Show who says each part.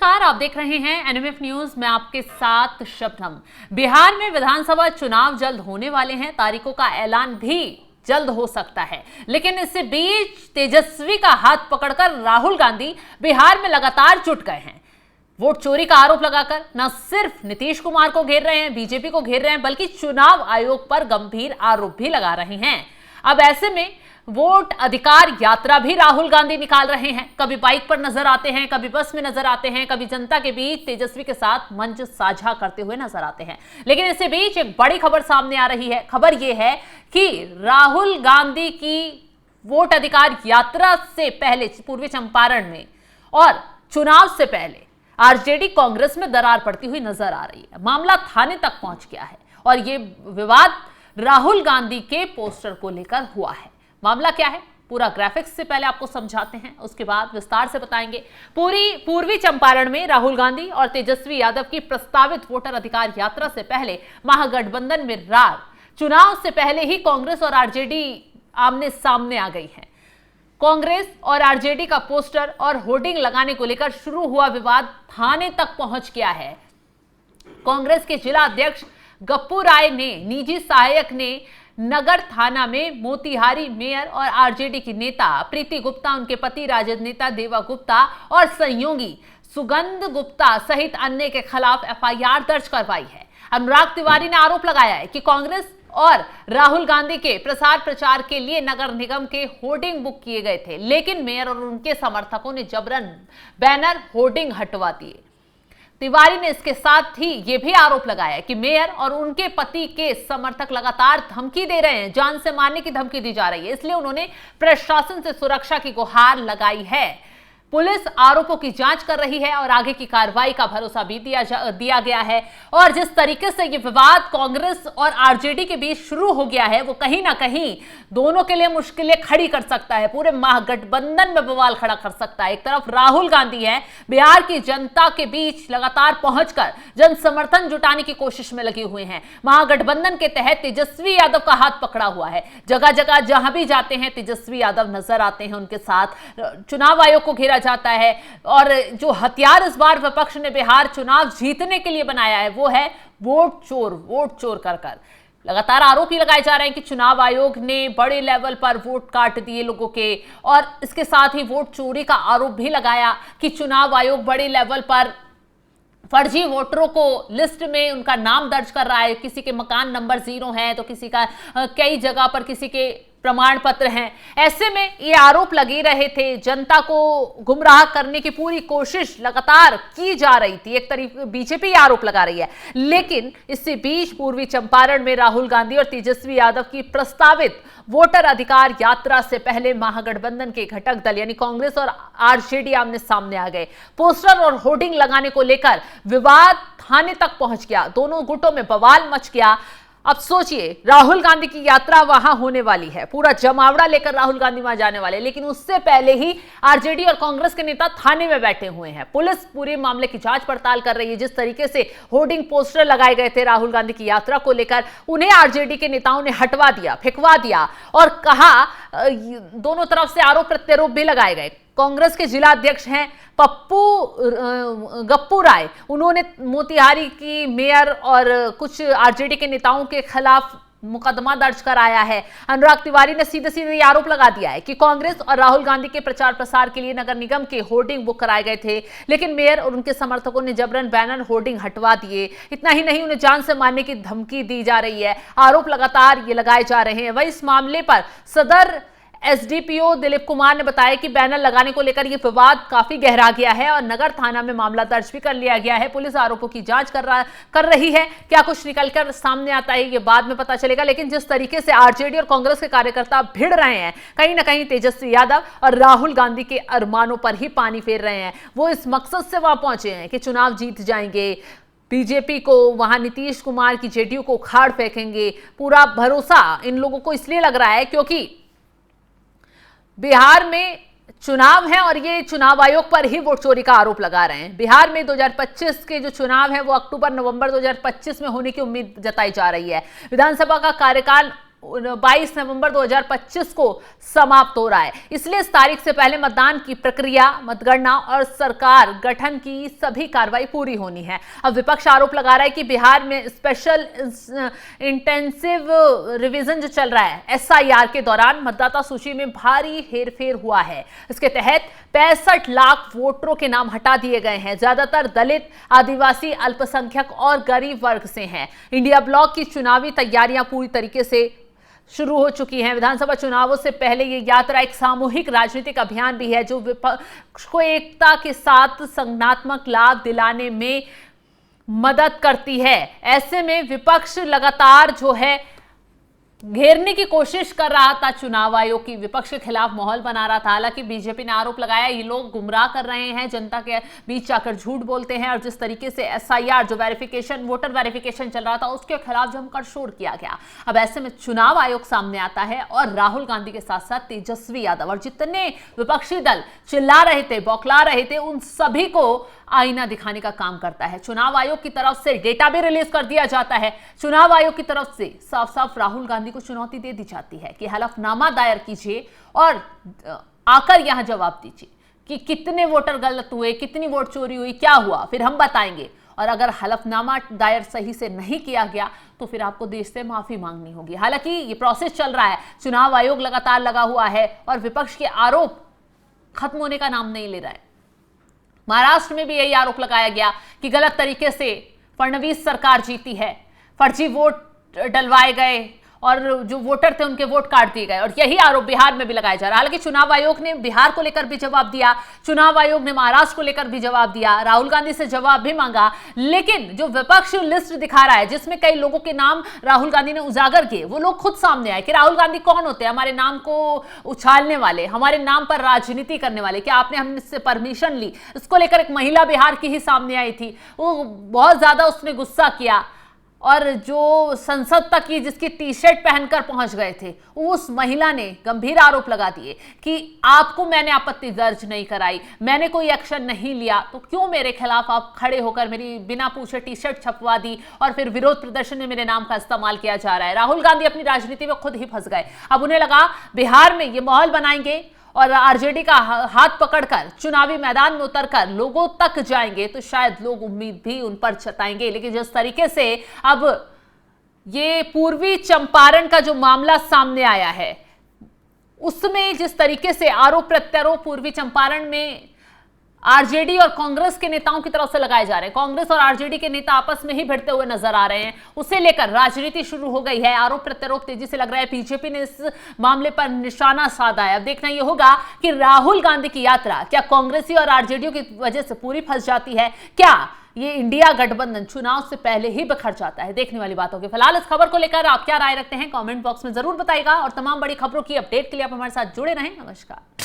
Speaker 1: नमस्कार, आप देख रहे हैं एनएमएफ न्यूज। मैं आपके साथ शबनम। बिहार में विधानसभा चुनाव जल्द होने वाले हैं, तारीखों का ऐलान भी जल्द हो सकता है, लेकिन इससे बीच तेजस्वी का हाथ पकड़कर राहुल गांधी बिहार में लगातार जुट गए हैं। वोट चोरी का आरोप लगाकर न सिर्फ नीतीश कुमार को घेर रहे हैं, बीजेपी को घेर रहे हैं, बल्कि चुनाव आयोग पर गंभीर आरोप भी लगा रहे हैं। अब ऐसे में वोट अधिकार यात्रा भी राहुल गांधी निकाल रहे हैं। कभी बाइक पर नजर आते हैं, कभी बस में नजर आते हैं, कभी जनता के बीच तेजस्वी के साथ मंच साझा करते हुए नजर आते हैं। लेकिन इसके बीच एक बड़ी खबर सामने आ रही है। खबर यह है कि राहुल गांधी की वोट अधिकार यात्रा से पहले पूर्वी चंपारण में और चुनाव से पहले आरजेडी कांग्रेस में दरार पड़ती हुई नजर आ रही है। मामला थाने तक पहुंच गया है और यह विवाद राहुल गांधी के पोस्टर को लेकर हुआ है। मामला क्या है, पूरा ग्राफिक्स से पहले आपको समझाते हैं, उसके बाद विस्तार से बताएंगे। पूर्वी चंपारण में राहुल गांधी और तेजस्वी यादव की प्रस्तावित वोटर अधिकार यात्रा से पहले महागठबंधन में रार। चुनाव से पहले ही कांग्रेस और आरजेडी आमने सामने आ गई है। कांग्रेस और आरजेडी का पोस्टर और होर्डिंग लगाने को लेकर शुरू हुआ विवाद थाने तक पहुंच गया है। कांग्रेस के जिला अध्यक्ष गप्पू राय ने निजी सहायक ने नगर थाना में मोतिहारी मेयर और आरजेडी की नेता प्रीति गुप्ता, उनके पति राजद नेता देवा गुप्ता और सहयोगी सुगंध गुप्ता सहित अन्य के खिलाफ एफआईआर दर्ज करवाई है। अनुराग तिवारी ने आरोप लगाया है कि कांग्रेस और राहुल गांधी के प्रसार प्रचार के लिए नगर निगम के होर्डिंग बुक किए गए थे, लेकिन मेयर और उनके समर्थकों ने जबरन बैनर होर्डिंग हटवा दिए। तिवारी ने इसके साथ ही यह भी आरोप लगाया कि मेयर और उनके पति के समर्थक लगातार धमकी दे रहे हैं, जान से मारने की धमकी दी जा रही है, इसलिए उन्होंने प्रशासन से सुरक्षा की गुहार लगाई है। पुलिस आरोपों की जांच कर रही है और आगे की कार्रवाई का भरोसा भी दिया गया है। और जिस तरीके से ये विवाद कांग्रेस और आरजेडी के बीच शुरू हो गया है, वो कहीं ना कहीं दोनों के लिए मुश्किलें खड़ी कर सकता है, पूरे महागठबंधन में बवाल खड़ा कर सकता है। एक तरफ राहुल गांधी है, बिहार की जनता के बीच लगातार पहुंचकर जन समर्थन जुटाने की कोशिश में लगे हुए हैं। महागठबंधन के तहत तेजस्वी यादव का हाथ पकड़ा हुआ है। जगह जगह जहां भी जाते हैं तेजस्वी यादव नजर आते हैं, उनके साथ चुनाव आयोग को घेरा जाता है। और जो हथियार इस बार विपक्ष ने बिहार चुनाव जीतने के लिए बनाया है वो है वोट चोर कर लगातार आरोप ही लगाए जा रहे हैं कि चुनाव आयोग ने बड़े लेवल पर वोट काट दिए लोगों के, और इसके साथ ही वोट चोरी का आरोप भी लगाया कि चुनाव आयोग बड़े लेवल पर फर्जी वोटरों को लिस्ट में उनका नाम दर्ज कर रहा है। किसी के मकान नंबर 0 है तो किसी का कई जगह पर किसी के प्रमाण पत्र हैं। ऐसे में ये आरोप लगे रहे थे, जनता को गुमराह करने की पूरी कोशिश लगातार की जा रही थी। एक तरीके बीजेपी आरोप लगा रही है, लेकिन इससे बीच पूर्वी चंपारण में राहुल गांधी और तेजस्वी यादव की प्रस्तावित वोटर अधिकार यात्रा से पहले महागठबंधन के घटक दल यानी कांग्रेस और आरजेडी आमने सामने आ गए। पोस्टर और होर्डिंग लगाने को लेकर विवाद थाने तक पहुंच गया, दोनों गुटों में बवाल मच गया। अब सोचिए, राहुल गांधी की यात्रा वहां होने वाली है, पूरा जमावड़ा लेकर राहुल गांधी वहां जाने वाले, लेकिन उससे पहले ही आरजेडी और कांग्रेस के नेता थाने में बैठे हुए हैं। पुलिस पूरे मामले की जांच पड़ताल कर रही है। जिस तरीके से होर्डिंग पोस्टर लगाए गए थे राहुल गांधी की यात्रा को लेकर, उन्हें आरजेडी के नेताओं ने हटवा दिया, फेंकवा दिया और कहा, दोनों तरफ से आरोप प्रत्यारोप भी लगाए गए। कांग्रेस के जिला अध्यक्ष हैं गप्पू राय, उन्होंने मोतिहारी की मेयर और कुछ आरजेडी के नेताओं के खिलाफ मुकदमा दर्ज कराया है। अनुराग तिवारी ने सीधे सीधे आरोप लगा दिया है कि कांग्रेस और राहुल गांधी के प्रचार प्रसार के लिए नगर निगम के होर्डिंग बुक कराए गए थे, लेकिन मेयर और उनके समर्थकों ने जबरन बैनर होर्डिंग हटवा दिए। इतना ही नहीं, उन्हें जान से मारने की धमकी दी जा रही है। आरोप लगातार ये लगाए जा रहे हैं। वही इस मामले पर सदर एसडीपीओ दिलीप कुमार ने बताया कि बैनर लगाने को लेकर यह विवाद काफी गहरा गया है और नगर थाना में मामला दर्ज भी कर लिया गया है। पुलिस आरोपों की जांच कर रही है। क्या कुछ निकलकर सामने आता है ये बाद में पता चलेगा, लेकिन जिस तरीके से आरजेडी और कांग्रेस के कार्यकर्ता भिड़ रहे हैं, कहीं ना कहीं तेजस्वी यादव और राहुल गांधी के अरमानों पर ही पानी फेर रहे हैं। वो इस मकसद से वहां पहुंचे हैं कि चुनाव जीत जाएंगे, बीजेपी को, वहां नीतीश कुमार की जेडीयू को उखाड़ फेंकेंगे। पूरा भरोसा इन लोगों को इसलिए लग रहा है क्योंकि बिहार में चुनाव है और ये चुनाव आयोग पर ही वोट चोरी का आरोप लगा रहे हैं। बिहार में 2025 के जो चुनाव है वो अक्टूबर नवंबर 2025 में होने की उम्मीद जताई जा रही है। विधानसभा का कार्यकाल 22 नवंबर 2025 को समाप्त हो रहा है। इसलिए इस तारीख से पहले मतदान की प्रक्रिया, मतगणना और सरकार गठन की सभी कार्रवाई पूरी होनी है। अब विपक्ष आरोप लगा रहा है कि बिहार में स्पेशल इंटेंसिव रिवीजन जो चल रहा है SIR के दौरान मतदाता सूची में भारी हेरफेर हुआ है। इसके तहत 65 लाख वोटरों के नाम हटा दिए गए हैं। ज्यादातर दलित, आदिवासी, अल्पसंख्यक और गरीब वर्ग से हैं। इंडिया ब्लॉक की चुनावी तैयारियां पूरी तरीके से शुरू हो चुकी हैं। विधानसभा चुनावों से पहले ये यात्रा एक सामूहिक राजनीतिक अभियान भी है जो विपक्ष को एकता के साथ संगठनात्मक लाभ दिलाने में मदद करती है। ऐसे में विपक्ष लगातार जो है घेरने की कोशिश कर रहा था चुनाव आयोग की, विपक्ष के खिलाफ माहौल बना रहा था। हालांकि बीजेपी ने आरोप लगाया ये लोग गुमराह कर रहे हैं, जनता के बीच जाकर झूठ बोलते हैं, और जिस तरीके से SIR जो वेरिफिकेशन, वोटर वेरिफिकेशन चल रहा था उसके खिलाफ जमकर शोर किया गया। अब ऐसे में चुनाव आयोग सामने आता है और राहुल गांधी के साथ साथ तेजस्वी यादव और जितने विपक्षी दल चिल्ला रहे थे, बौखला रहे थे, उन सभी को आईना दिखाने का काम करता है। चुनाव आयोग की तरफ से डेटा भी रिलीज कर दिया जाता है। चुनाव आयोग की तरफ से साफ साफ राहुल गांधी को चुनौती दे दी जाती है कि हलफनामा दायर कीजिए और आकर यहां जवाब दीजिए कि कितने वोटर गलत हुए, कितनी वोट चोरी हुई, क्या हुआ, फिर हम बताएंगे। और अगर हलफनामा दायर सही से नहीं किया गया तो फिर आपको देश से माफी मांगनी होगी। हालांकि ये प्रोसेस चल रहा है, चुनाव आयोग लगातार लगा हुआ है और विपक्ष के आरोप खत्म होने का नाम नहीं ले रहा है। महाराष्ट्र में भी यही आरोप लगाया गया कि गलत तरीके से फडणवीस सरकार जीती है, फर्जी वोट डलवाए गए और जो वोटर थे उनके वोट काट दिए गए, और यही आरोप बिहार में भी लगाया जा रहा है। हालांकि चुनाव आयोग ने बिहार को लेकर भी जवाब दिया, चुनाव आयोग ने महाराष्ट्र को लेकर भी जवाब दिया, राहुल गांधी से जवाब भी मांगा। लेकिन जो विपक्ष लिस्ट दिखा रहा है जिसमें कई लोगों के नाम राहुल गांधी ने उजागर किए, वो लोग खुद सामने आए कि राहुल गांधी कौन होते हैं, हमारे नाम को उछालने वाले, हमारे नाम पर राजनीति करने वाले, क्या आपने हमसे परमिशन ली। इसको लेकर एक महिला बिहार की ही सामने आई थी, वो बहुत ज्यादा उसने गुस्सा किया और जो संसद तक की जिसकी टी-शर्ट पहनकर पहुंच गए थे उस महिला ने गंभीर आरोप लगा दिए कि आपको मैंने आपत्ति दर्ज नहीं कराई, मैंने कोई एक्शन नहीं लिया, तो क्यों मेरे खिलाफ आप खड़े होकर मेरी बिना पूछे टी-शर्ट छपवा दी और फिर विरोध प्रदर्शन में मेरे नाम का इस्तेमाल किया जा रहा है। राहुल गांधी अपनी राजनीति में खुद ही फंस गए। अब उन्हें लगा बिहार में ये माहौल बनाएंगे और आरजेडी का हाथ पकड़कर चुनावी मैदान में उतरकर लोगों तक जाएंगे तो शायद लोग उम्मीद भी उन पर जताएंगे। लेकिन जिस तरीके से अब ये पूर्वी चंपारण का जो मामला सामने आया है उसमें जिस तरीके से आरोप प्रत्यारोप पूर्वी चंपारण में आरजेडी और कांग्रेस के नेताओं की तरफ से लगाए जा रहे हैं, कांग्रेस और आरजेडी के नेता आपस में ही भिड़ते हुए नजर आ रहे हैं, उसे लेकर राजनीति शुरू हो गई है। आरोप प्रत्यारोप तेजी से लग रहा है। बीजेपी ने इस मामले पर निशाना साधा है। अब देखना यह होगा कि राहुल गांधी की यात्रा क्या कांग्रेसी और आरजेडी की वजह से पूरी फंस जाती है, क्या ये इंडिया गठबंधन चुनाव से पहले ही बिखर जाता है। देखने वाली बात होगी। फिलहाल इस खबर को लेकर आप क्या राय रखते हैं कमेंट बॉक्स में जरूर बताइएगा और तमाम बड़ी खबरों की अपडेट के लिए आप हमारे साथ जुड़े रहें। नमस्कार।